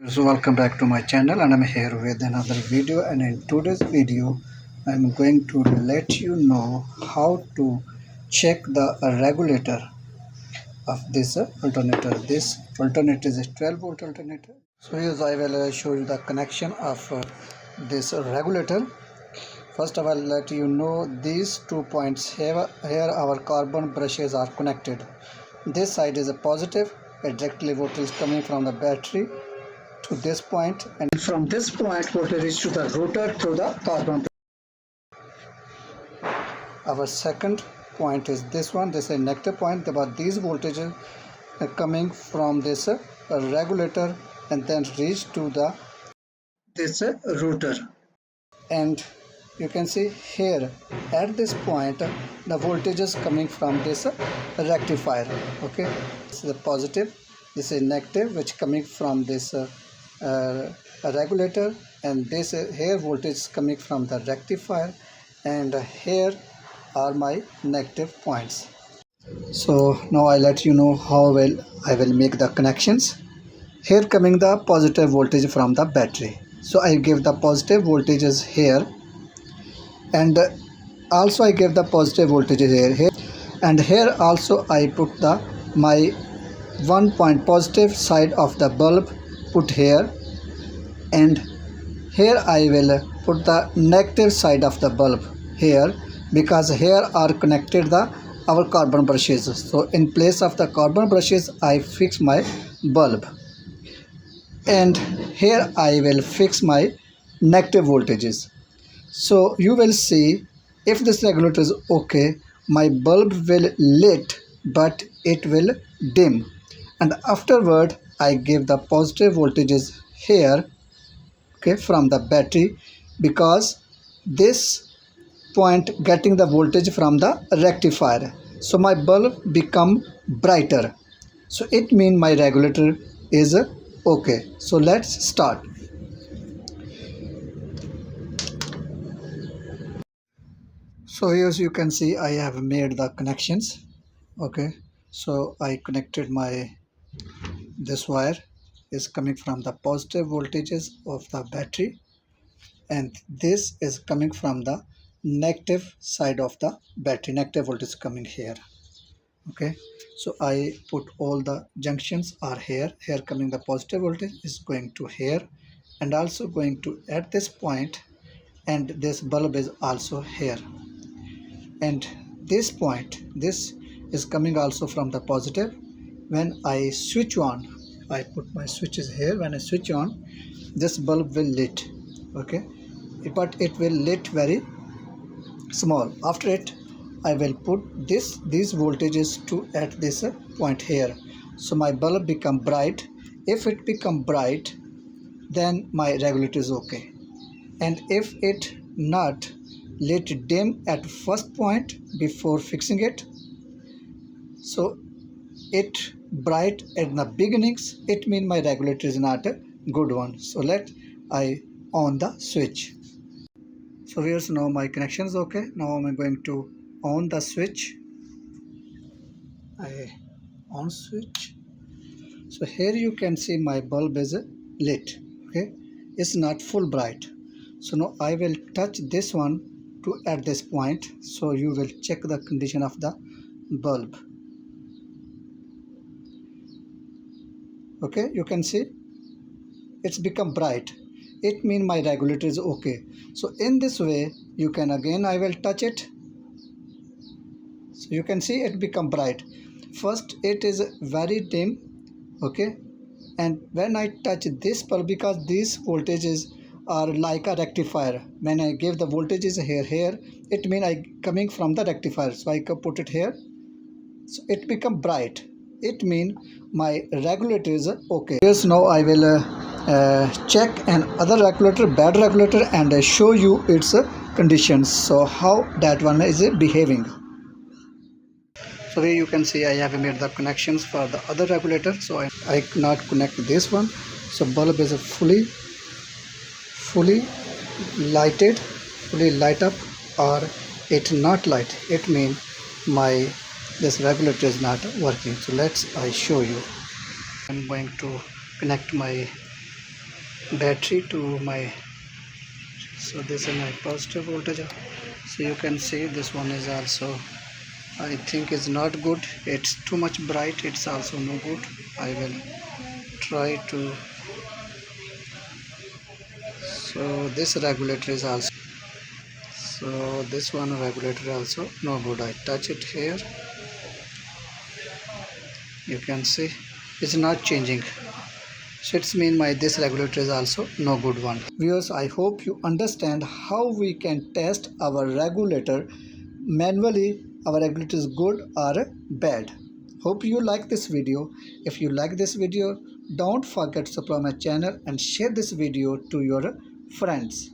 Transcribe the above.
So welcome back to my channel, and I'm here with another video. And in today's video I'm going to let you know how to check the regulator of this alternator. This alternator is a 12 volt alternator. So here I will show you the connection of this regulator. First of all, let you know these 2 points here our carbon brushes are connected. This side is a positive, a directly voltage coming from the battery to this point, and from this point voltage reach to the rotor through the carbon. Our second point is this one. This is a negative point, but these voltages are coming from this regulator and then reach to the this rotor. And you can see here at this point the voltage is coming from this rectifier. Okay, this is a positive, this is negative, which coming from this regulator, and this here voltage is coming from the rectifier, and here are my negative points. So now I let you know how well I will make the connections. Here coming the positive voltage from the battery, so I give the positive voltages here, and also I give the positive voltages here, and here also I put the my 1 point positive side of the bulb put here, and here I will put the negative side of the bulb here, because here are connected our carbon brushes. So in place of the carbon brushes I fix my bulb, and here I will fix my negative voltages. So you will see, if this regulator is okay, my bulb will lit but it will dim, and afterward I give the positive voltages here, okay, from the battery, because this point getting the voltage from the rectifier, so my bulb become brighter, so it means my regulator is okay. So let's start. So here you can see I have made the connections. Okay, so I connected my this wire is coming from the positive voltages of the battery, and this is coming from the negative side of the battery. Negative voltage coming here. Okay, so I put all the junctions are here. Here coming the positive voltage is going to here, and also going to at this point, and this bulb is also here, and this point, this is coming also from the positive. When I switch on, I put my switches here. When I switch on, this bulb will lit. Okay, but it will lit very small. After it I will put these voltages to at this point here, so my bulb become bright. If it become bright, then my regulator is okay, and if it not lit dim at first point before fixing it, so it bright at the beginnings, it means my regulator is not a good one. So let I on the switch. So here's now my connection is okay. Now I'm going to on the switch. I on switch. So here you can see my bulb is lit. Okay, it's not full bright. So now I will touch this one to at this point, so you will check the condition of the bulb. Okay, you can see it's become bright, it means my regulator is okay. So in this way you can again I will touch it, so you can see it become bright. First it is very dim. Okay, and when I touch this bulb, because these voltages are like a rectifier, when I give the voltages here, it means I coming from the rectifier, so I can put it here, so it become bright, it means my regulator is okay. Yes, now I will check an other regulator, bad regulator, and show you its conditions, so how that one is behaving. So here you can see I have made the connections for the other regulator, so I cannot connect this one. So bulb is fully lighted, fully light up, or it not light, it means my this regulator is not working. So let's I show you. I'm going to connect my battery to my, so this is my positive voltage. So you can see this one is also, I think is not good. It's too much bright, it's also no good. I will try to, so this regulator is also, so this one regulator also no good. I touch it here, you can see it's not changing. So it's mean my this regulator is also no good one. Viewers, I hope you understand how we can test our regulator manually, our regulator is good or bad. Hope you like this video. If you like this video, don't forget to subscribe my channel and share this video to your friends.